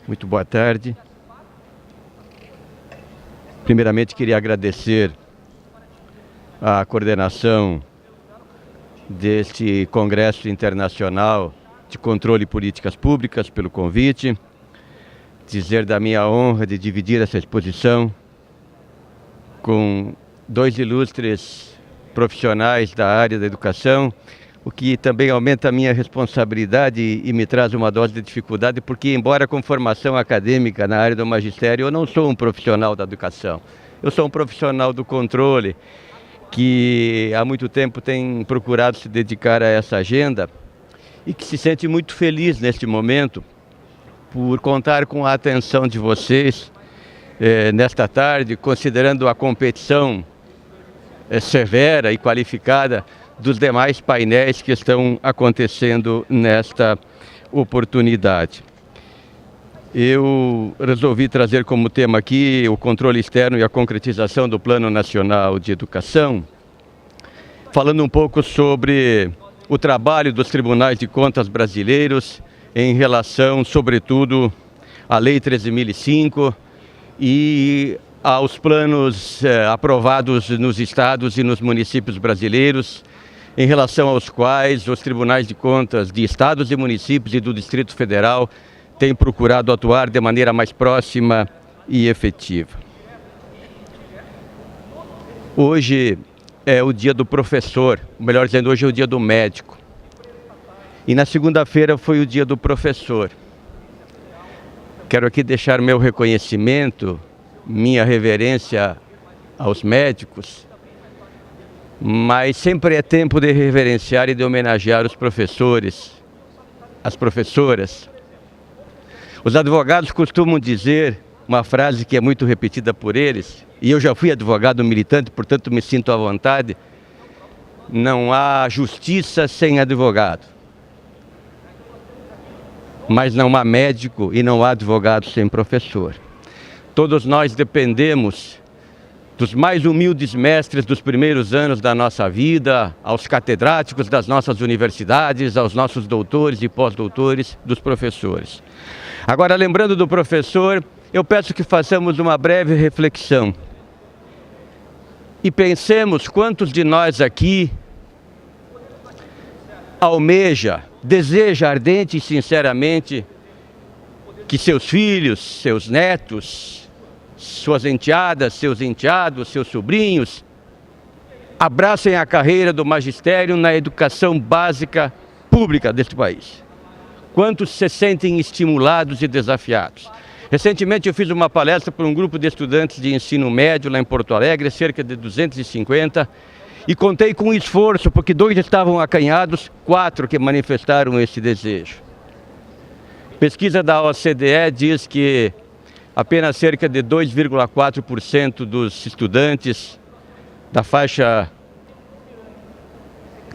Muito boa tarde. Primeiramente, queria agradecer a coordenação deste Congresso Internacional de Controle de Políticas Públicas pelo convite, dizer da minha honra de dividir essa exposição com dois ilustres profissionais da área da educação, o que também aumenta a minha responsabilidade e me traz uma dose de dificuldade, porque embora com formação acadêmica na área do magistério, eu não sou um profissional da educação. Eu sou um profissional do controle, que há muito tempo tem procurado se dedicar a essa agenda e que se sente muito feliz neste momento por contar com a atenção de vocês nesta tarde, considerando a competição severa e qualificada dos demais painéis que estão acontecendo nesta oportunidade. Eu resolvi trazer como tema aqui o controle externo e a concretização do Plano Nacional de Educação, falando um pouco sobre o trabalho dos tribunais de contas brasileiros em relação, sobretudo, à Lei 13.005 e aos planos aprovados nos estados e nos municípios brasileiros, em relação aos quais os tribunais de contas de estados e municípios e do Distrito Federal têm procurado atuar de maneira mais próxima e efetiva. Hoje é o dia do professor, melhor dizendo, hoje é o dia do médico. E na segunda-feira foi o dia do professor. Quero aqui deixar meu reconhecimento, minha reverência aos médicos, mas sempre é tempo de reverenciar e de homenagear os professores, as professoras. Os advogados costumam dizer uma frase que é muito repetida por eles, e eu já fui advogado militante, portanto me sinto à vontade: não há justiça sem advogado. Mas não há médico e não há advogado sem professor. Todos nós dependemos dos mais humildes mestres dos primeiros anos da nossa vida, aos catedráticos das nossas universidades, aos nossos doutores e pós-doutores, dos professores. Agora, lembrando do professor, eu peço que façamos uma breve reflexão e pensemos quantos de nós aqui almeja, deseja ardente e sinceramente que seus filhos, seus netos, suas enteadas, seus enteados, seus sobrinhos abracem a carreira do magistério na educação básica pública deste país. Quantos se sentem estimulados e desafiados? Recentemente eu fiz uma palestra para um grupo de estudantes de ensino médio lá em Porto Alegre, cerca de 250, e contei com esforço, porque 2 estavam acanhados, 4 que manifestaram esse desejo. Pesquisa da OCDE diz que apenas cerca de 2,4% dos estudantes da faixa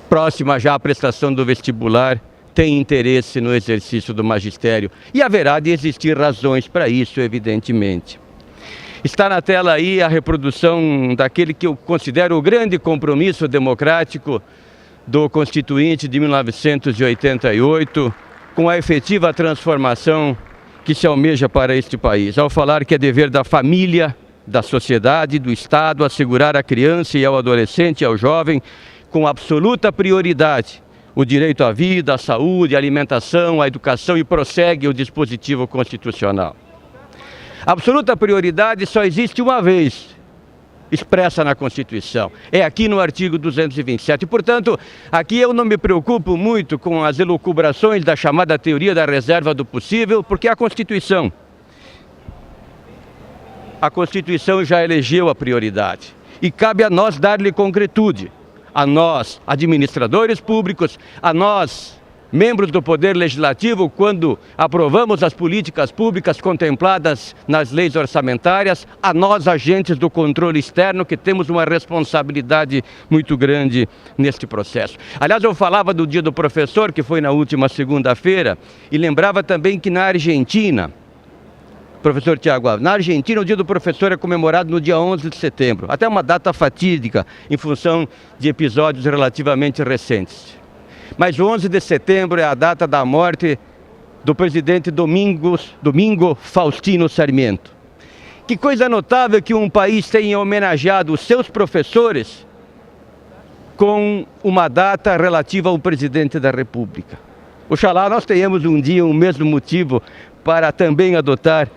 próxima já à prestação do vestibular têm interesse no exercício do magistério. E haverá de existir razões para isso, evidentemente. Está na tela aí a reprodução daquele que eu considero o grande compromisso democrático do Constituinte de 1988, com a efetiva transformação que se almeja para este país, ao falar que é dever da família, da sociedade, do Estado, assegurar à criança e ao adolescente e ao jovem, com absoluta prioridade, o direito à vida, à saúde, à alimentação, à educação, e prossegue o dispositivo constitucional. Absoluta prioridade só existe uma vez expressa na Constituição. É aqui no artigo 227. Portanto, aqui eu não me preocupo muito com as elucubrações da chamada teoria da reserva do possível, porque a Constituição já elegeu a prioridade. E cabe a nós dar-lhe concretude. A nós, administradores públicos, a nós, membros do Poder Legislativo, quando aprovamos as políticas públicas contempladas nas leis orçamentárias, a nós, agentes do controle externo, que temos uma responsabilidade muito grande neste processo. Aliás, eu falava do Dia do Professor, que foi na última segunda-feira, e lembrava também que na Argentina, professor Tiago Alves, na Argentina o Dia do Professor é comemorado no dia 11 de setembro, até uma data fatídica em função de episódios relativamente recentes. Mas o 11 de setembro é a data da morte do presidente Domingo Faustino Sarmiento. Que coisa notável que um país tenha homenageado os seus professores com uma data relativa ao presidente da República. Oxalá nós tenhamos um dia o mesmo motivo para também adotar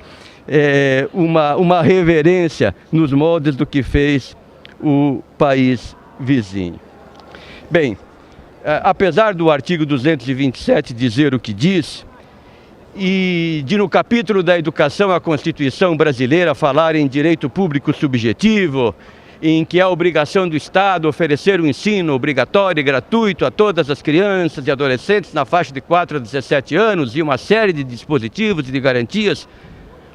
uma reverência nos moldes do que fez o país vizinho. Bem, apesar do artigo 227 dizer o que diz, e de no capítulo da educação a Constituição brasileira falar em direito público subjetivo, em que é a obrigação do Estado oferecer um ensino obrigatório e gratuito a todas as crianças e adolescentes na faixa de 4 a 17 anos e uma série de dispositivos e de garantias,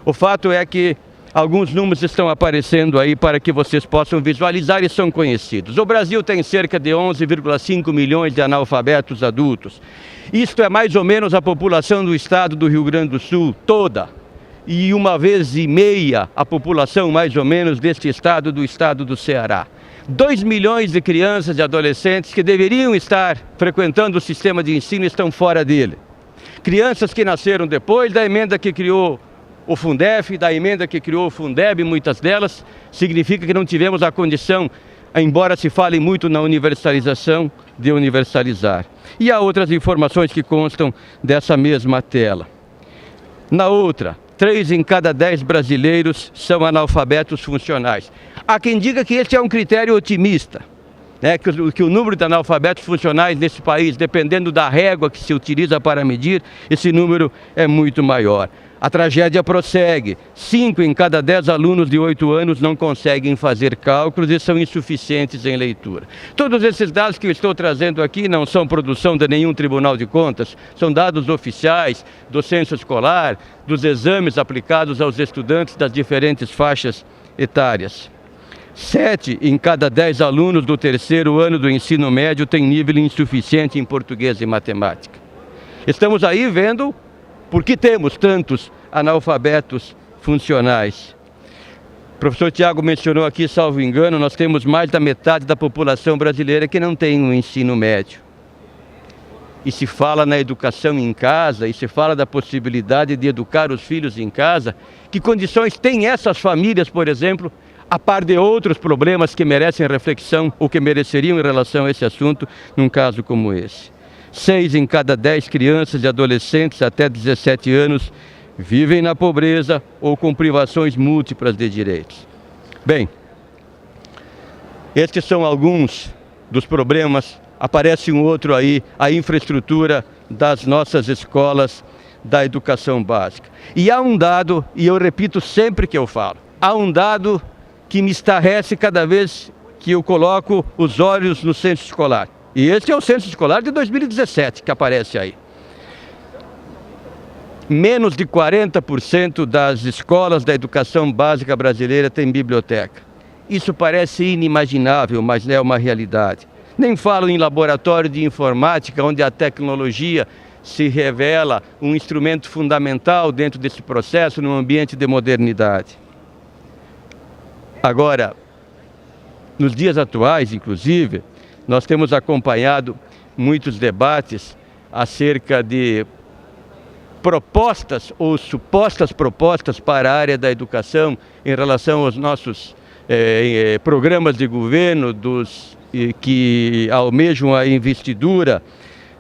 o fato é que alguns números estão aparecendo aí para que vocês possam visualizar e são conhecidos. O Brasil tem cerca de 11,5 milhões de analfabetos adultos. Isto é mais ou menos a população do estado do Rio Grande do Sul toda. E 1,5 vezes a população mais ou menos deste estado do Ceará. 2 milhões de crianças e adolescentes que deveriam estar frequentando o sistema de ensino estão fora dele. Crianças que nasceram depois da emenda que criou o Fundef, da emenda que criou o Fundeb, muitas delas, significa que não tivemos a condição, embora se fale muito na universalização, de universalizar. E há outras informações que constam dessa mesma tela. Na outra, 3 em cada 10 brasileiros são analfabetos funcionais. Há quem diga que este é um critério otimista, né? Que o número de analfabetos funcionais nesse país, dependendo da régua que se utiliza para medir, esse número é muito maior. A tragédia prossegue. 5 em cada 10 alunos de 8 anos não conseguem fazer cálculos e são insuficientes em leitura. Todos esses dados que eu estou trazendo aqui não são produção de nenhum tribunal de contas, são dados oficiais do censo escolar, dos exames aplicados aos estudantes das diferentes faixas etárias. 7 em cada 10 alunos do 3º ano do ensino médio têm nível insuficiente em português e matemática. Estamos aí vendo por que temos tantos analfabetos funcionais. O professor Tiago mencionou aqui, salvo engano, nós temos mais da metade da população brasileira que não tem um ensino médio. E se fala na educação em casa, e se fala da possibilidade de educar os filhos em casa, que condições têm essas famílias, por exemplo, a par de outros problemas que merecem reflexão ou que mereceriam em relação a esse assunto, num caso como esse. 6 em cada 10 crianças e adolescentes até 17 anos vivem na pobreza ou com privações múltiplas de direitos. Bem, estes são alguns dos problemas. Aparece um outro aí, a infraestrutura das nossas escolas da educação básica. E há um dado, e eu repito sempre que eu falo, há um dado que me estarrece cada vez que eu coloco os olhos no censo escolar. E esse é o censo escolar de 2017 que aparece aí. Menos de 40% das escolas da educação básica brasileira têm biblioteca. Isso parece inimaginável, mas é uma realidade. Nem falo em laboratório de informática, onde a tecnologia se revela um instrumento fundamental dentro desse processo, num ambiente de modernidade. Agora, nos dias atuais, inclusive, nós temos acompanhado muitos debates acerca de propostas ou supostas propostas para a área da educação em relação aos nossos programas de governo que almejam a investidura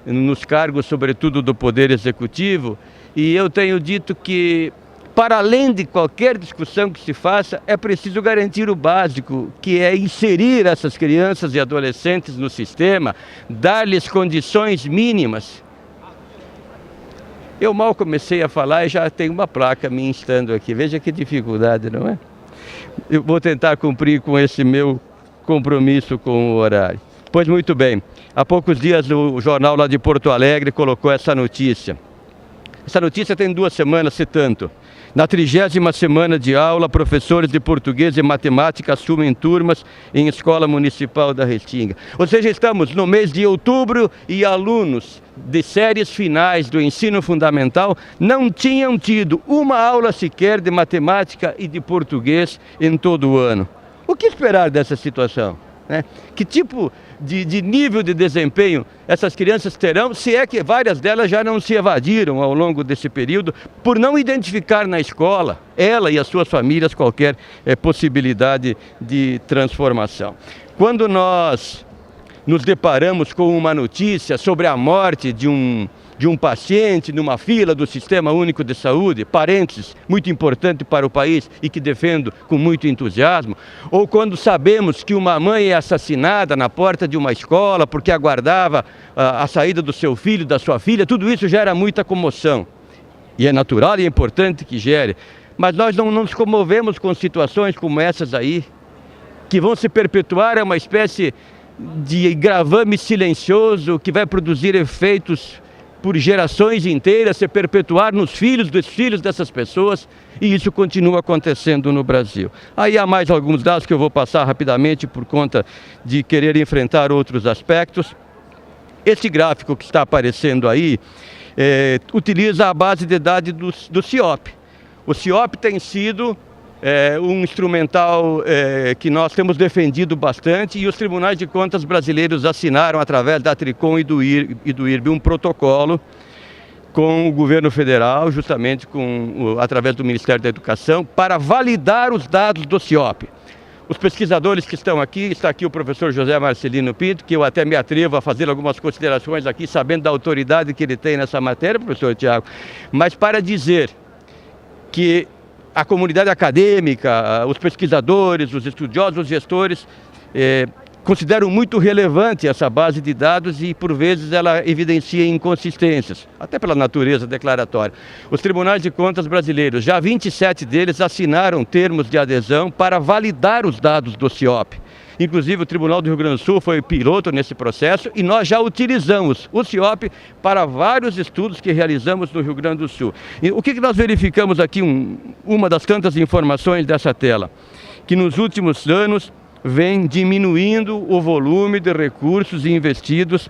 nos cargos, sobretudo do Poder Executivo. E eu tenho dito que, para além de qualquer discussão que se faça, é preciso garantir o básico, que é inserir essas crianças e adolescentes no sistema, dar-lhes condições mínimas. Eu mal comecei a falar e já tem uma placa me instando aqui. Veja que dificuldade, não é? Eu vou tentar cumprir com esse meu compromisso com o horário. Pois muito bem, há poucos dias o jornal lá de Porto Alegre colocou essa notícia. Essa notícia tem 2 semanas, se tanto. Na 30ª semana de aula, professores de português e matemática assumem turmas em escola municipal da Restinga. Ou seja, estamos no mês de outubro e alunos de séries finais do ensino fundamental não tinham tido uma aula sequer de matemática e de português em todo o ano. O que esperar dessa situação? né? Que tipo de nível de desempenho essas crianças terão, se é que várias delas já não se evadiram ao longo desse período, por não identificar na escola, ela e as suas famílias, qualquer possibilidade de transformação. Quando nós nos deparamos com uma notícia sobre a morte de um paciente numa fila do Sistema Único de Saúde, parênteses, muito importante para o país e que defendo com muito entusiasmo, ou quando sabemos que uma mãe é assassinada na porta de uma escola porque aguardava a saída do seu filho, da sua filha, tudo isso gera muita comoção. E é natural e é importante que gere, mas nós não nos comovemos com situações como essas aí, que vão se perpetuar, é uma espécie de gravame silencioso que vai produzir efeitos por gerações inteiras, se perpetuar nos filhos dos filhos dessas pessoas, e isso continua acontecendo no Brasil. Aí há mais alguns dados que eu vou passar rapidamente por conta de querer enfrentar outros aspectos. Esse gráfico que está aparecendo aí utiliza a base de dados do CIOP. O CIOP tem sido um instrumental que nós temos defendido bastante, e os tribunais de contas brasileiros assinaram, através da Tricom e do IRB, um protocolo com o governo federal, justamente através do Ministério da Educação, para validar os dados do CIOP. Os pesquisadores que estão aqui, está aqui o professor José Marcelino Pinto, que eu até me atrevo a fazer algumas considerações aqui, sabendo da autoridade que ele tem nessa matéria, professor Tiago, mas para dizer que a comunidade acadêmica, os pesquisadores, os estudiosos, os gestores consideram muito relevante essa base de dados e, por vezes, ela evidencia inconsistências, até pela natureza declaratória. Os tribunais de contas brasileiros, já 27 deles assinaram termos de adesão para validar os dados do CIOP. Inclusive, o Tribunal do Rio Grande do Sul foi piloto nesse processo e nós já utilizamos o CIOP para vários estudos que realizamos no Rio Grande do Sul. E o que nós verificamos aqui, uma das tantas informações dessa tela? Que nos últimos anos vem diminuindo o volume de recursos investidos,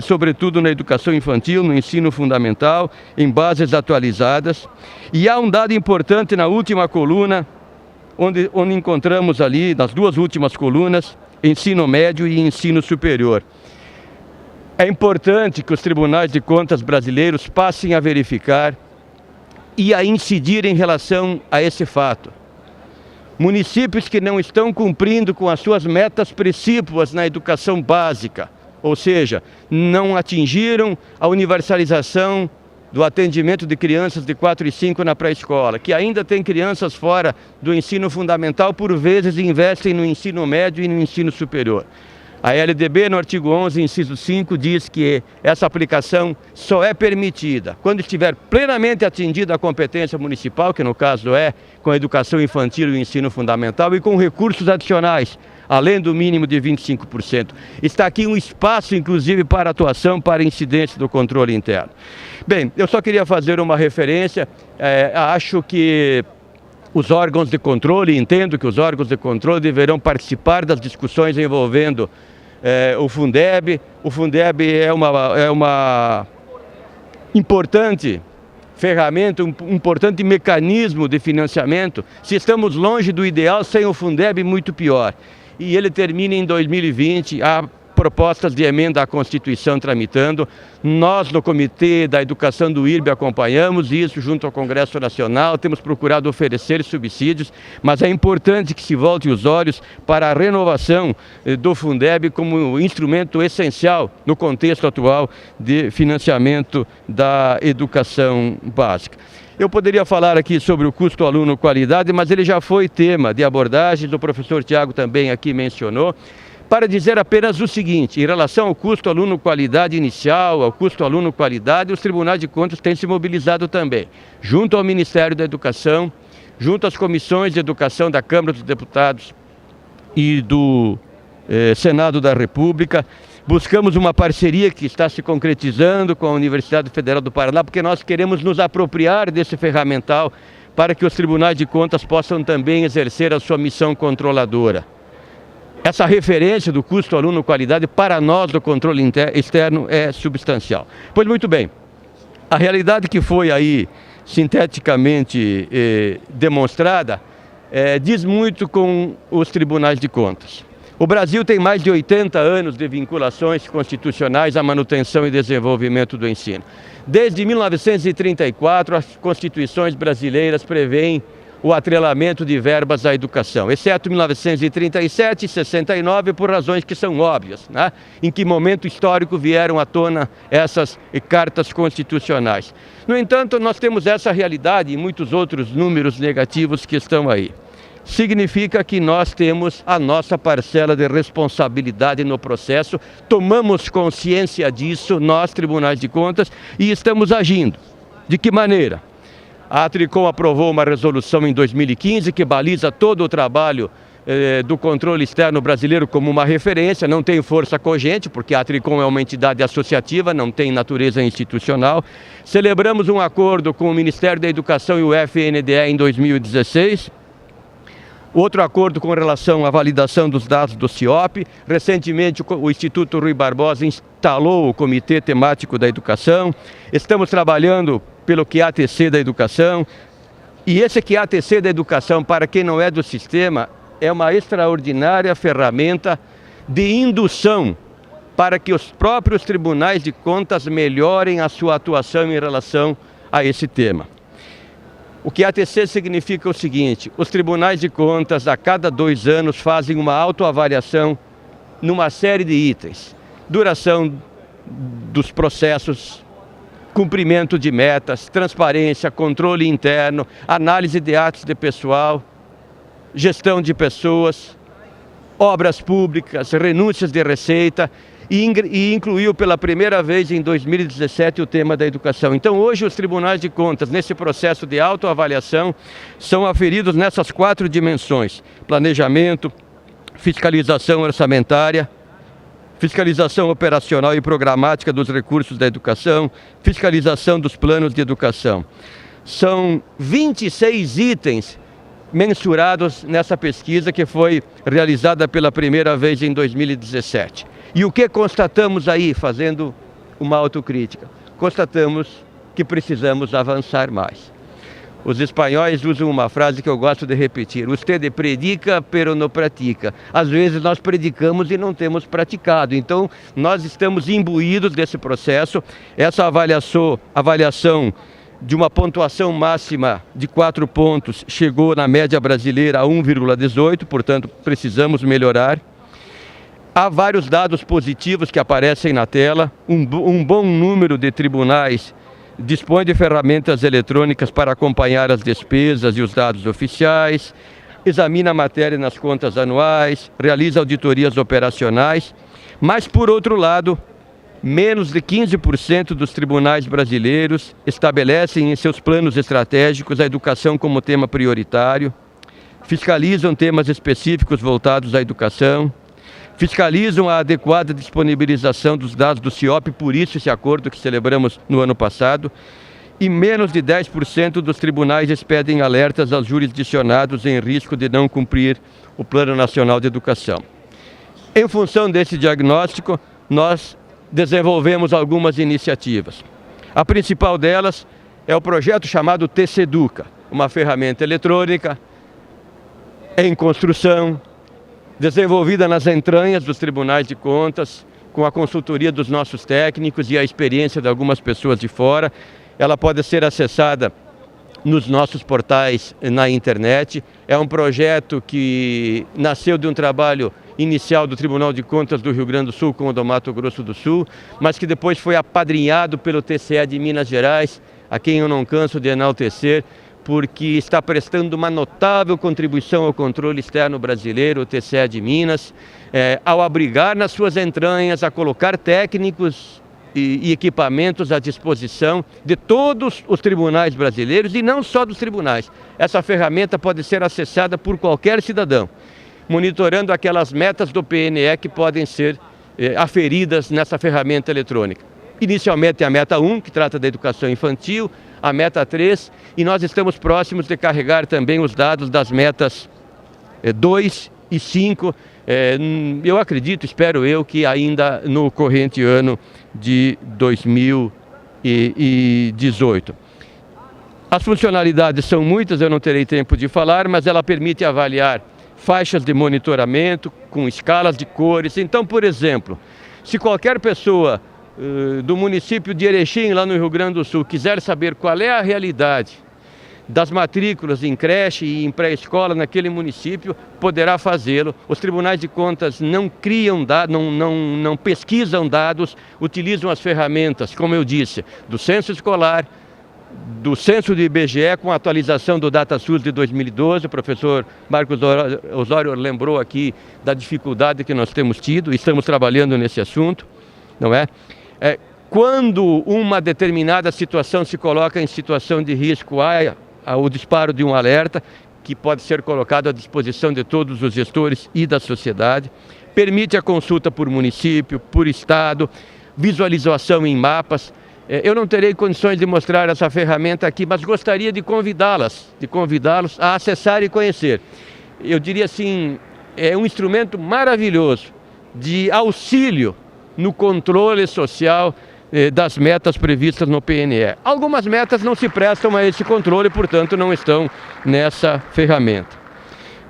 sobretudo na educação infantil, no ensino fundamental, em bases atualizadas. E há um dado importante na última coluna, onde encontramos ali, nas duas últimas colunas, ensino médio e ensino superior. É importante que os tribunais de contas brasileiros passem a verificar e a incidir em relação a esse fato. Municípios que não estão cumprindo com as suas metas precípuas na educação básica, ou seja, não atingiram a universalização do atendimento de crianças de 4 e 5 na pré-escola, que ainda tem crianças fora do ensino fundamental, por vezes investem no ensino médio e no ensino superior. A LDB, no artigo 11, inciso 5, diz que essa aplicação só é permitida quando estiver plenamente atendida a competência municipal, que no caso é com a educação infantil e o ensino fundamental, e com recursos adicionais, além do mínimo de 25%. Está aqui um espaço, inclusive, para atuação, para incidência do controle interno. Bem, eu só queria fazer uma referência, acho que os órgãos de controle, entendo que os órgãos de controle deverão participar das discussões envolvendo o Fundeb. O Fundeb é uma importante ferramenta, um importante mecanismo de financiamento. Se estamos longe do ideal, sem o Fundeb, muito pior. E ele termina em 2020, há propostas de emenda à Constituição tramitando. Nós, no Comitê da Educação do IRB, acompanhamos isso junto ao Congresso Nacional, temos procurado oferecer subsídios, mas é importante que se volte os olhos para a renovação do Fundeb como instrumento essencial no contexto atual de financiamento da educação básica. Eu poderia falar aqui sobre o custo aluno-qualidade, mas ele já foi tema de abordagens, o professor Tiago também aqui mencionou, para dizer apenas o seguinte: em relação ao custo aluno-qualidade inicial, ao custo aluno-qualidade, os tribunais de contas têm se mobilizado também, junto ao Ministério da Educação, junto às comissões de educação da Câmara dos Deputados e do Senado da República. Buscamos uma parceria que está se concretizando com a Universidade Federal do Paraná, porque nós queremos nos apropriar desse ferramental para que os tribunais de contas possam também exercer a sua missão controladora. Essa referência do custo aluno-qualidade para nós do controle externo é substancial. Pois muito bem, a realidade que foi aí sinteticamente demonstrada diz muito com os tribunais de contas. O Brasil tem mais de 80 anos de vinculações constitucionais à manutenção e desenvolvimento do ensino. Desde 1934, as constituições brasileiras prevêem o atrelamento de verbas à educação, exceto 1937 e 69, por razões que são óbvias, né? Em que momento histórico vieram à tona essas cartas constitucionais. No entanto, nós temos essa realidade e muitos outros números negativos que estão aí. Significa que nós temos a nossa parcela de responsabilidade no processo, tomamos consciência disso, nós, tribunais de contas, e estamos agindo. De que maneira? A Atricom aprovou uma resolução em 2015 que baliza todo o trabalho do controle externo brasileiro como uma referência, não tem força cogente, porque a Atricom é uma entidade associativa, não tem natureza institucional. Celebramos um acordo com o Ministério da Educação e o FNDE em 2016, outro acordo com relação à validação dos dados do CIOP. Recentemente, o Instituto Rui Barbosa instalou o Comitê Temático da Educação. Estamos trabalhando pelo QATC da Educação. E esse QATC da Educação, para quem não é do sistema, é uma extraordinária ferramenta de indução para que os próprios tribunais de contas melhorem a sua atuação em relação a esse tema. O QATC significa o seguinte: os tribunais de contas, a cada 2 anos, fazem uma autoavaliação numa série de itens. Duração dos processos, cumprimento de metas, transparência, controle interno, análise de atos de pessoal, gestão de pessoas, obras públicas, renúncias de receita, e incluiu pela primeira vez em 2017 o tema da educação. Então hoje os tribunais de contas, nesse processo de autoavaliação, são aferidos nessas 4 dimensões: planejamento, fiscalização orçamentária, fiscalização operacional e programática dos recursos da educação, fiscalização dos planos de educação. São 26 itens mensurados nessa pesquisa que foi realizada pela primeira vez em 2017. E o que constatamos aí, fazendo uma autocrítica? Constatamos que precisamos avançar mais. Os espanhóis usam uma frase que eu gosto de repetir: "Usted predica, pero no pratica". Às vezes nós predicamos e não temos praticado. Então, nós estamos imbuídos desse processo. Essa avaliação de uma pontuação máxima de 4 pontos chegou na média brasileira a 1,18, portanto, precisamos melhorar. Há vários dados positivos que aparecem na tela. Um bom número de tribunais dispõe de ferramentas eletrônicas para acompanhar as despesas e os dados oficiais, examina a matéria nas contas anuais, realiza auditorias operacionais, mas, por outro lado, menos de 15% dos tribunais brasileiros estabelecem em seus planos estratégicos a educação como tema prioritário, fiscalizam temas específicos voltados à educação, fiscalizam a adequada disponibilização dos dados do CIOP, por isso esse acordo que celebramos no ano passado, e menos de 10% dos tribunais expedem alertas aos jurisdicionados em risco de não cumprir o Plano Nacional de Educação. Em função desse diagnóstico, nós desenvolvemos algumas iniciativas. A principal delas é o projeto chamado TCEduca, uma ferramenta eletrônica em construção, desenvolvida nas entranhas dos tribunais de contas, com a consultoria dos nossos técnicos e a experiência de algumas pessoas de fora. Ela pode ser acessada nos nossos portais na internet. É um projeto que nasceu de um trabalho inicial do Tribunal de Contas do Rio Grande do Sul com o do Mato Grosso do Sul, mas que depois foi apadrinhado pelo TCE de Minas Gerais, a quem eu não canso de enaltecer, porque está prestando uma notável contribuição ao controle externo brasileiro, o TCE de Minas, ao abrigar nas suas entranhas, a colocar técnicos e equipamentos à disposição de todos os tribunais brasileiros e não só dos tribunais. Essa ferramenta pode ser acessada por qualquer cidadão, monitorando aquelas metas do PNE que podem ser aferidas nessa ferramenta eletrônica. Inicialmente a meta 1, que trata da educação infantil, a meta 3, e nós estamos próximos de carregar também os dados das metas 2 e 5, eu acredito, espero eu, que ainda no corrente ano de 2018. As funcionalidades são muitas, eu não terei tempo de falar, mas ela permite avaliar faixas de monitoramento, com escalas de cores. Então, por exemplo, se qualquer pessoa do município de Erechim, lá no Rio Grande do Sul, quiser saber qual é a realidade das matrículas em creche e em pré-escola naquele município, poderá fazê-lo. Os tribunais de contas não criam dados, não pesquisam dados, utilizam as ferramentas, como eu disse, do censo escolar, do censo do IBGE, com a atualização do DataSUS de 2012. O professor Marcos Osório lembrou aqui da dificuldade que nós temos tido, e estamos trabalhando nesse assunto, não é? Quando uma determinada situação se coloca em situação de risco, há o disparo de um alerta, que pode ser colocado à disposição de todos os gestores e da sociedade. Permite a consulta por município, por estado, visualização em mapas. Eu não terei condições de mostrar essa ferramenta aqui, mas gostaria de convidá-los a acessar e conhecer. Eu diria assim, é um instrumento maravilhoso de auxílio no controle social das metas previstas no PNE. Algumas metas não se prestam a esse controle, portanto não estão nessa ferramenta.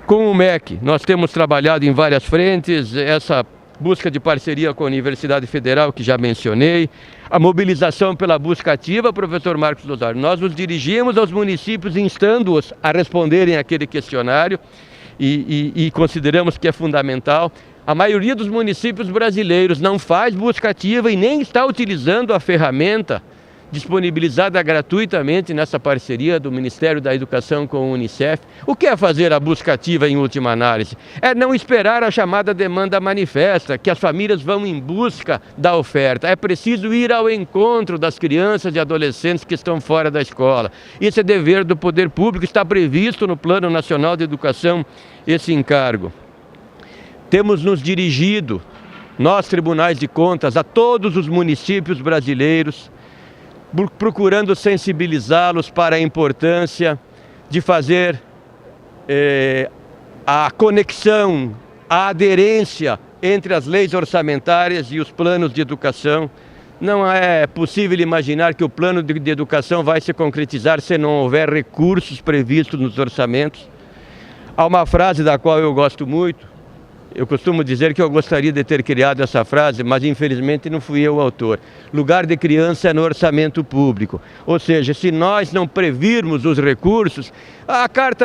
Com o MEC, nós temos trabalhado em várias frentes, essa busca de parceria com a Universidade Federal, que já mencionei, a mobilização pela busca ativa, professor Marcos Osório. Nós nos dirigimos aos municípios instando-os a responderem àquele questionário e consideramos que é fundamental. A maioria dos municípios brasileiros não faz busca ativa e nem está utilizando a ferramenta disponibilizada gratuitamente nessa parceria do Ministério da Educação com o Unicef. O que é fazer a busca ativa em última análise? É não esperar a chamada demanda manifesta, que as famílias vão em busca da oferta. É preciso ir ao encontro das crianças e adolescentes que estão fora da escola. Isso é dever do poder público, está previsto no Plano Nacional de Educação esse encargo. Temos nos dirigido, nós, tribunais de contas, a todos os municípios brasileiros, procurando sensibilizá-los para a importância de fazer a conexão, a aderência entre as leis orçamentárias e os planos de educação. Não é possível imaginar que o plano de educação vai se concretizar se não houver recursos previstos nos orçamentos. Há uma frase da qual eu gosto muito. Eu costumo dizer que eu gostaria de ter criado essa frase, mas infelizmente não fui eu o autor. Lugar de criança é no orçamento público. Ou seja, se nós não previrmos os recursos,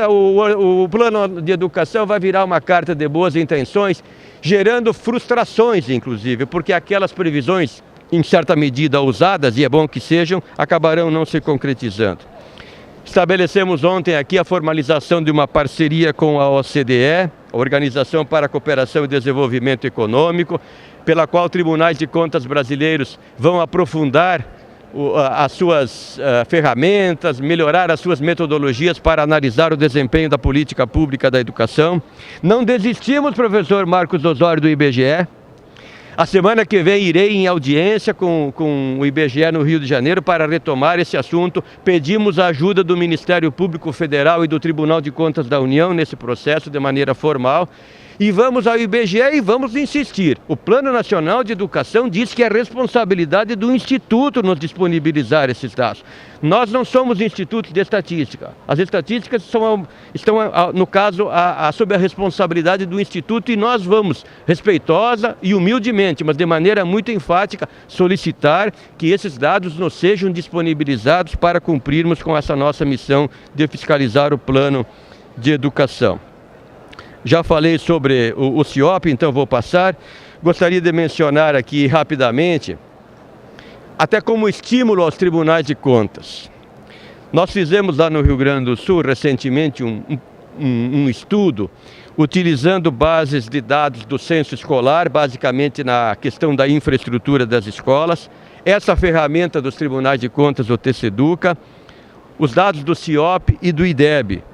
o plano de educação vai virar uma carta de boas intenções, gerando frustrações, inclusive, porque aquelas previsões, em certa medida ousadas, e é bom que sejam, acabarão não se concretizando. Estabelecemos ontem aqui a formalização de uma parceria com a OCDE, a Organização para a Cooperação e Desenvolvimento Econômico, pela qual tribunais de contas brasileiros vão aprofundar as suas ferramentas, melhorar as suas metodologias para analisar o desempenho da política pública da educação. Não desistimos, professor Marcos Osório, do IBGE. A semana que vem irei em audiência com o IBGE no Rio de Janeiro para retomar esse assunto. Pedimos a ajuda do Ministério Público Federal e do Tribunal de Contas da União nesse processo de maneira formal. E vamos ao IBGE e vamos insistir. O Plano Nacional de Educação diz que é responsabilidade do Instituto nos disponibilizar esses dados. Nós não somos institutos de estatística. As estatísticas estão, no caso, sob a responsabilidade do Instituto, e nós vamos, respeitosa e humildemente, mas de maneira muito enfática, solicitar que esses dados nos sejam disponibilizados para cumprirmos com essa nossa missão de fiscalizar o plano de educação. Já falei sobre o CIOP, então vou passar. Gostaria de mencionar aqui rapidamente, até como estímulo aos tribunais de contas. Nós fizemos lá no Rio Grande do Sul recentemente um estudo utilizando bases de dados do censo escolar, basicamente na questão da infraestrutura das escolas, essa ferramenta dos tribunais de contas, o TCEDUCA, os dados do CIOP e do IDEB.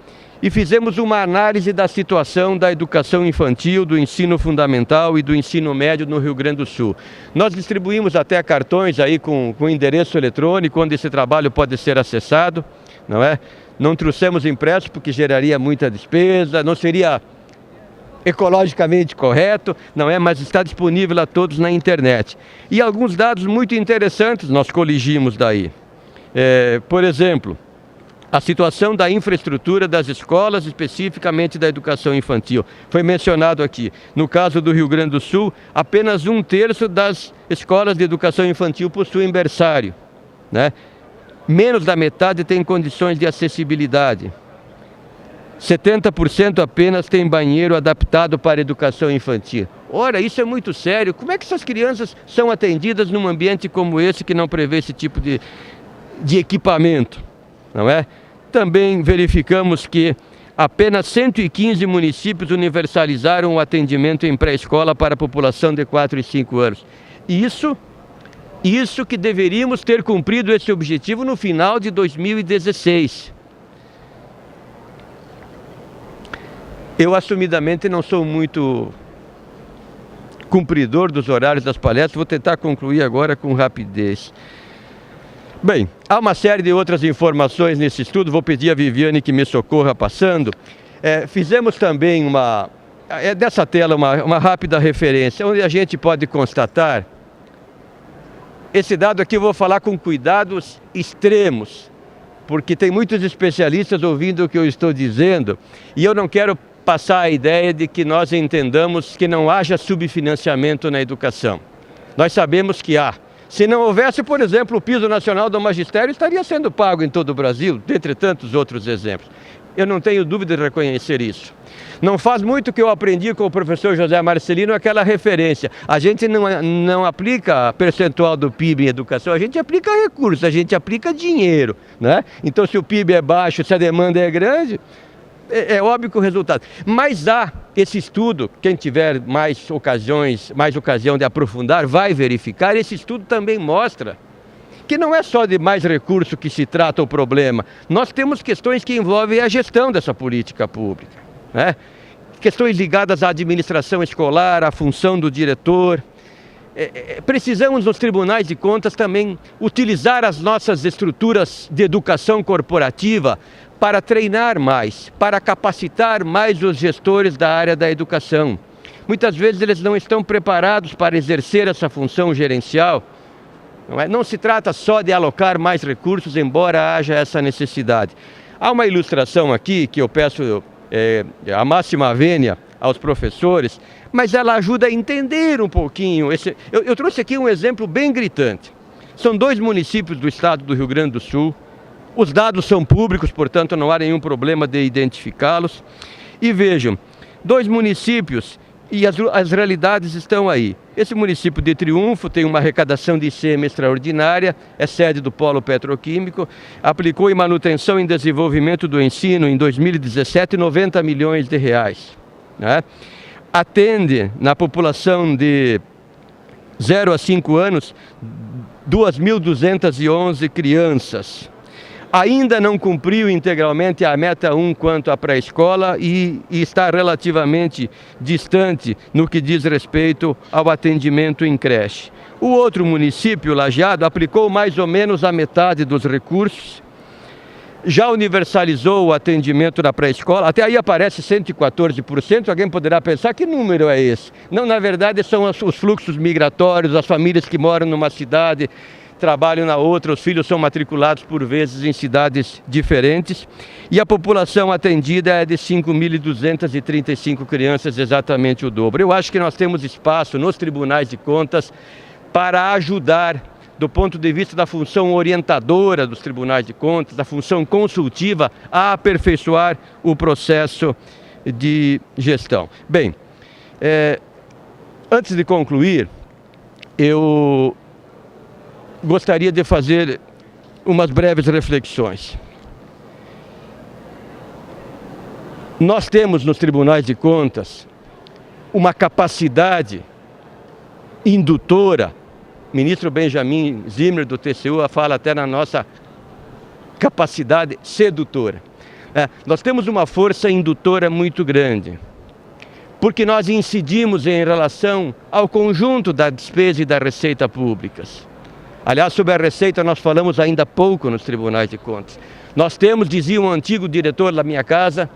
E fizemos uma análise da situação da educação infantil, do ensino fundamental e do ensino médio no Rio Grande do Sul. Nós distribuímos até cartões aí com endereço eletrônico, onde esse trabalho pode ser acessado, não é? Não trouxemos impresso porque geraria muita despesa, não seria ecologicamente correto, não é? Mas está disponível a todos na internet. E alguns dados muito interessantes nós coligimos daí. Por exemplo, A situação da infraestrutura das escolas, especificamente da educação infantil. Foi mencionado aqui. No caso do Rio Grande do Sul, apenas 1/3 das escolas de educação infantil possuem berçário, né? Menos da metade tem condições de acessibilidade. 70% apenas tem banheiro adaptado para a educação infantil. Ora, isso é muito sério. Como é que essas crianças são atendidas num ambiente como esse que não prevê esse tipo de equipamento? Não é? Também verificamos que apenas 115 municípios universalizaram o atendimento em pré-escola para a população de 4 e 5 anos. Isso que deveríamos ter cumprido esse objetivo no final de 2016. Eu assumidamente não sou muito cumpridor dos horários das palestras, vou tentar concluir agora com rapidez. Bem, há uma série de outras informações nesse estudo, vou pedir a Viviane que me socorra passando. Fizemos também dessa tela uma rápida referência, onde a gente pode constatar, esse dado aqui eu vou falar com cuidados extremos, porque tem muitos especialistas ouvindo o que eu estou dizendo, e eu não quero passar a ideia de que nós entendamos que não haja subfinanciamento na educação. Nós sabemos que há. Se não houvesse, por exemplo, o piso nacional do magistério estaria sendo pago em todo o Brasil, dentre tantos outros exemplos. Eu não tenho dúvida de reconhecer isso. Não faz muito que eu aprendi com o professor José Marcelino aquela referência. A gente não aplica percentual do PIB em educação, a gente aplica recursos, a gente aplica dinheiro, né? Então, se o PIB é baixo, se a demanda é grande, é óbvio que o resultado. Mas há esse estudo, quem tiver mais ocasião de aprofundar, vai verificar. Esse estudo também mostra que não é só de mais recurso que se trata o problema. Nós temos questões que envolvem a gestão dessa política pública, né? Questões ligadas à administração escolar, à função do diretor. Precisamos nos tribunais de contas também utilizar as nossas estruturas de educação corporativa para treinar mais, para capacitar mais os gestores da área da educação. Muitas vezes eles não estão preparados para exercer essa função gerencial. Não se trata só de alocar mais recursos, embora haja essa necessidade. Há uma ilustração aqui que eu peço a máxima vênia aos professores, mas ela ajuda a entender um pouquinho. Eu trouxe aqui um exemplo bem gritante. São 2 municípios do estado do Rio Grande do Sul. Os dados são públicos, portanto não há nenhum problema de identificá-los. E vejam, 2 municípios e as realidades estão aí. Esse município de Triunfo tem uma arrecadação de ICM extraordinária, é sede do polo petroquímico, aplicou em manutenção e desenvolvimento do ensino em 2017 90 milhões de reais, né? Atende na população de 0 a 5 anos 2.211 crianças. Ainda não cumpriu integralmente a meta 1 quanto à pré-escola e está relativamente distante no que diz respeito ao atendimento em creche. O outro município, Lajeado, aplicou mais ou menos a metade dos recursos, já universalizou o atendimento na pré-escola, até aí aparece 114%, alguém poderá pensar que número é esse? Não, na verdade são os fluxos migratórios, as famílias que moram numa cidade, trabalham na outra, os filhos são matriculados por vezes em cidades diferentes, e a população atendida é de 5.235 crianças, exatamente o dobro. Eu acho que nós temos espaço nos tribunais de contas para ajudar, do ponto de vista da função orientadora dos tribunais de contas, da função consultiva, a aperfeiçoar o processo de gestão. Bem, antes de concluir, eu gostaria de fazer umas breves reflexões. Nós temos nos tribunais de contas uma capacidade indutora. O ministro Benjamin Zimmer do TCU fala até na nossa capacidade sedutora. Nós temos uma força indutora muito grande, porque nós incidimos em relação ao conjunto da despesa e da receita públicas. Aliás, sobre a receita nós falamos ainda pouco nos tribunais de contas. Nós temos, dizia um antigo diretor da minha casa,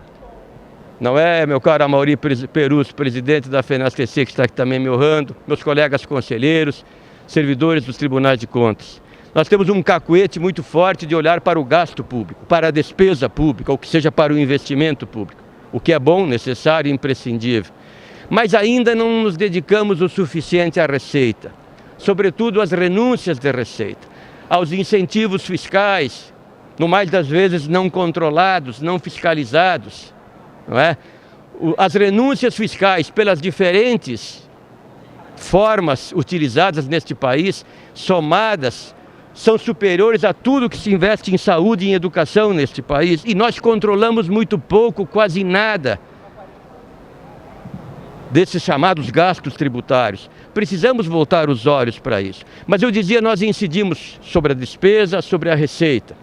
não é, meu caro Amaury Perus, presidente da FENASTC, que está aqui também me honrando, meus colegas conselheiros, servidores dos tribunais de contas. Nós temos um cacuete muito forte de olhar para o gasto público, para a despesa pública, ou que seja para o investimento público, o que é bom, necessário e imprescindível. Mas ainda não nos dedicamos o suficiente à receita, sobretudo às renúncias de receita, aos incentivos fiscais, no mais das vezes não controlados, não fiscalizados, não é? As renúncias fiscais pelas diferentes formas utilizadas neste país, somadas, são superiores a tudo que se investe em saúde e em educação neste país. E nós controlamos muito pouco, quase nada, desses chamados gastos tributários. Precisamos voltar os olhos para isso. Mas eu dizia, nós incidimos sobre a despesa, sobre a receita.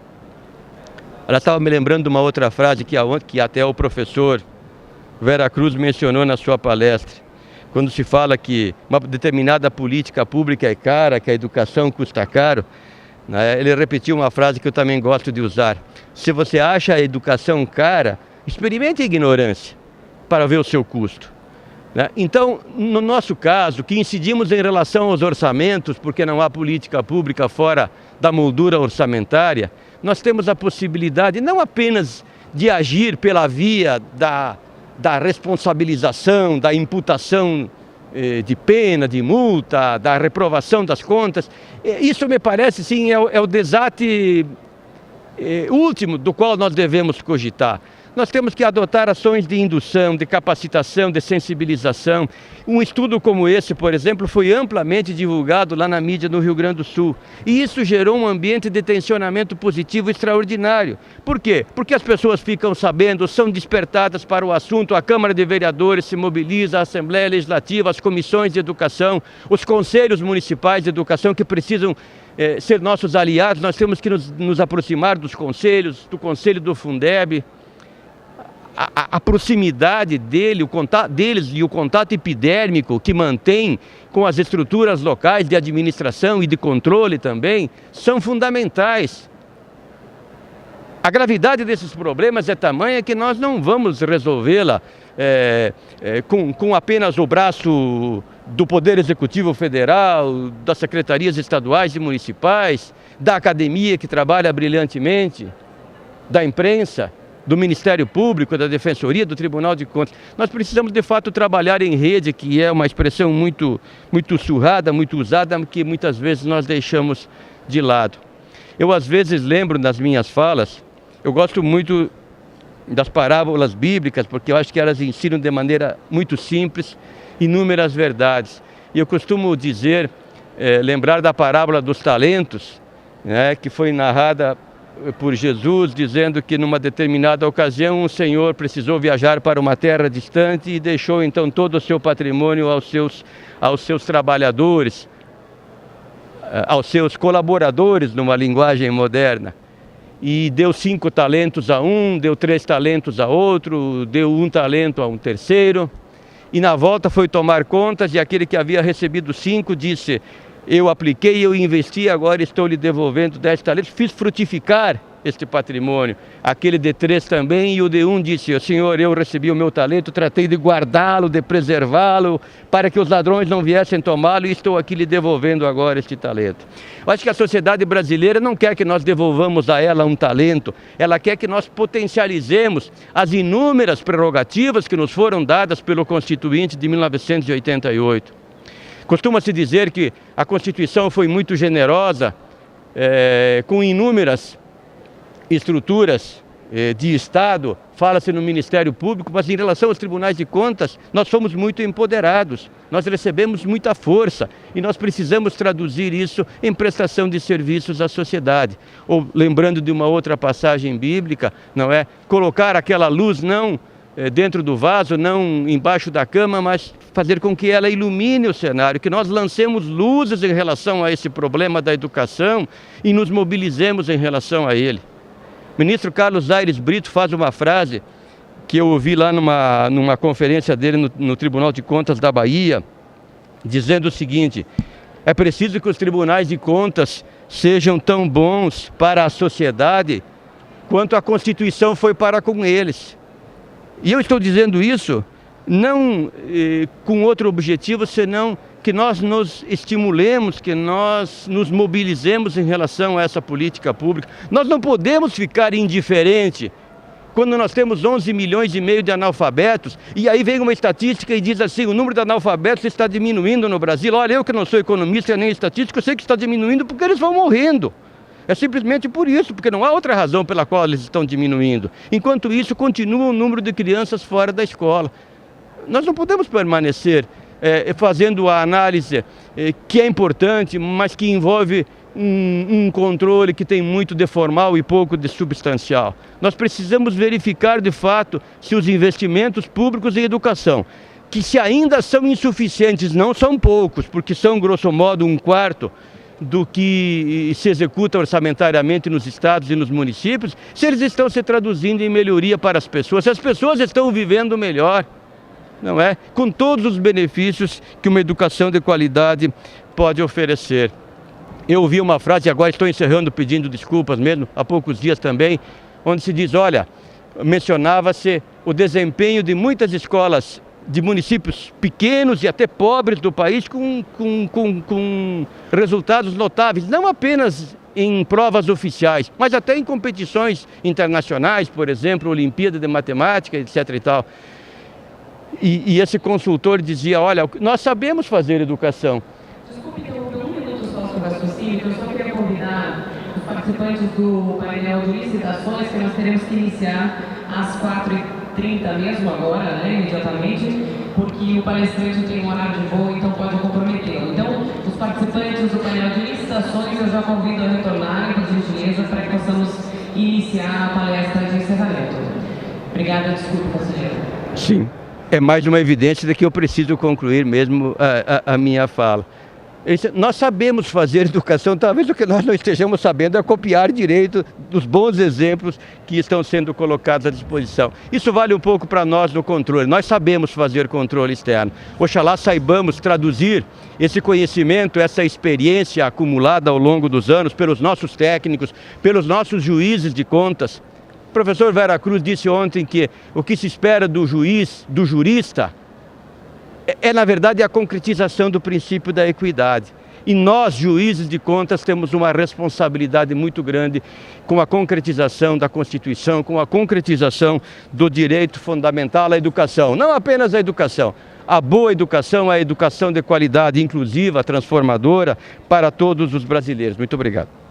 Ela estava me lembrando de uma outra frase que até o professor Vera Cruz mencionou na sua palestra. Quando se fala que uma determinada política pública é cara, que a educação custa caro, né, ele repetiu uma frase que eu também gosto de usar. Se você acha a educação cara, experimente a ignorância para ver o seu custo. Né? Então, no nosso caso, que incidimos em relação aos orçamentos, porque não há política pública fora da moldura orçamentária, nós temos a possibilidade não apenas de agir pela via da responsabilização, da imputação de pena, de multa, da reprovação das contas. Isso me parece, sim, é o desate último do qual nós devemos cogitar. Nós temos que adotar ações de indução, de capacitação, de sensibilização. Um estudo como esse, por exemplo, foi amplamente divulgado lá na mídia no Rio Grande do Sul. E isso gerou um ambiente de tensionamento positivo extraordinário. Por quê? Porque as pessoas ficam sabendo, são despertadas para o assunto, a Câmara de Vereadores se mobiliza, a Assembleia Legislativa, as comissões de educação, os conselhos municipais de educação que precisam ser nossos aliados. Nós temos que nos aproximar dos conselhos, do Conselho do Fundeb. A proximidade deles e o contato epidérmico que mantém com as estruturas locais de administração e de controle também, são fundamentais. A gravidade desses problemas é tamanha que nós não vamos resolvê-la com apenas o braço do Poder Executivo Federal, das secretarias estaduais e municipais, da academia que trabalha brilhantemente, da imprensa, do Ministério Público, da Defensoria, do Tribunal de Contas. Nós precisamos, de fato, trabalhar em rede, que é uma expressão muito surrada, muito usada, que muitas vezes nós deixamos de lado. Eu, às vezes, lembro nas minhas falas, eu gosto muito das parábolas bíblicas, porque eu acho que elas ensinam de maneira muito simples inúmeras verdades. E eu costumo dizer, lembrar da parábola dos talentos, né, que foi narrada por Jesus, dizendo que numa determinada ocasião um senhor precisou viajar para uma terra distante e deixou então todo o seu patrimônio aos seus trabalhadores, aos seus colaboradores, numa linguagem moderna. E deu 5 talentos a um, deu 3 talentos a outro, deu 1 talento a um terceiro. E na volta foi tomar contas e aquele que havia recebido 5 disse: eu apliquei, eu investi, agora estou lhe devolvendo 10 talentos, fiz frutificar este patrimônio. Aquele de 3 também, e o de 1 disse: Senhor, eu recebi o meu talento, tratei de guardá-lo, de preservá-lo, para que os ladrões não viessem tomá-lo, e estou aqui lhe devolvendo agora este talento. Eu acho que a sociedade brasileira não quer que nós devolvamos a ela um talento, ela quer que nós potencializemos as inúmeras prerrogativas que nos foram dadas pelo Constituinte de 1988. Costuma-se dizer que a Constituição foi muito generosa, com inúmeras estruturas de Estado, fala-se no Ministério Público, mas em relação aos tribunais de contas, nós somos muito empoderados, nós recebemos muita força e nós precisamos traduzir isso em prestação de serviços à sociedade. Ou, lembrando de uma outra passagem bíblica, não é? Colocar aquela luz não dentro do vaso, não embaixo da cama, mas fazer com que ela ilumine o cenário, que nós lancemos luzes em relação a esse problema da educação e nos mobilizemos em relação a ele. O ministro Carlos Aires Brito faz uma frase que eu ouvi lá numa conferência dele no Tribunal de Contas da Bahia, dizendo o seguinte: é preciso que os tribunais de contas sejam tão bons para a sociedade quanto a Constituição foi para com eles. E eu estou dizendo isso não com outro objetivo, senão que nós nos estimulemos, que nós nos mobilizemos em relação a essa política pública. Nós não podemos ficar indiferentes quando nós temos 11 milhões e meio de analfabetos, e aí vem uma estatística e diz assim, o número de analfabetos está diminuindo no Brasil. Olha, eu que não sou economista nem estatístico, eu sei que está diminuindo porque eles vão morrendo. É simplesmente por isso, porque não há outra razão pela qual eles estão diminuindo. Enquanto isso, continua o número de crianças fora da escola. Nós não podemos permanecer fazendo a análise que é importante, mas que envolve um controle que tem muito de formal e pouco de substancial. Nós precisamos verificar de fato se os investimentos públicos em educação, que se ainda são insuficientes, não são poucos, porque são grosso modo 1/4 do que se executa orçamentariamente nos estados e nos municípios, se eles estão se traduzindo em melhoria para as pessoas, se as pessoas estão vivendo melhor, não é? Com todos os benefícios que uma educação de qualidade pode oferecer. Eu ouvi uma frase, agora estou encerrando pedindo desculpas mesmo, há poucos dias também, onde se diz, olha, mencionava-se o desempenho de muitas escolas de municípios pequenos e até pobres do país com resultados notáveis, não apenas em provas oficiais, mas até em competições internacionais, por exemplo, Olimpíada de Matemática, etc. e tal. E esse consultor dizia, olha, nós sabemos fazer educação. Desculpe interromper 1 minuto só sobre o raciocínio, eu só queria convidar os participantes do painel de licitações, que nós teremos que iniciar às 4h30 mesmo agora, né, imediatamente, porque o palestrante tem um horário de voo, então pode comprometê-lo. Então, os participantes do painel de licitações, eu já convido a retornarem, por gentileza, para que possamos iniciar a palestra de encerramento. Obrigada, desculpe, conselheiro. Sim. É mais uma evidência de que eu preciso concluir mesmo a minha fala. Nós sabemos fazer educação, talvez o que nós não estejamos sabendo é copiar direito dos bons exemplos que estão sendo colocados à disposição. Isso vale um pouco para nós no controle. Nós sabemos fazer controle externo. Oxalá saibamos traduzir esse conhecimento, essa experiência acumulada ao longo dos anos pelos nossos técnicos, pelos nossos juízes de contas. O professor Vera Cruz disse ontem que o que se espera do juiz, do jurista, na verdade a concretização do princípio da equidade. E nós, juízes de contas, temos uma responsabilidade muito grande com a concretização da Constituição, com a concretização do direito fundamental à educação. Não apenas à educação, a boa educação, a educação de qualidade inclusiva, transformadora para todos os brasileiros. Muito obrigado.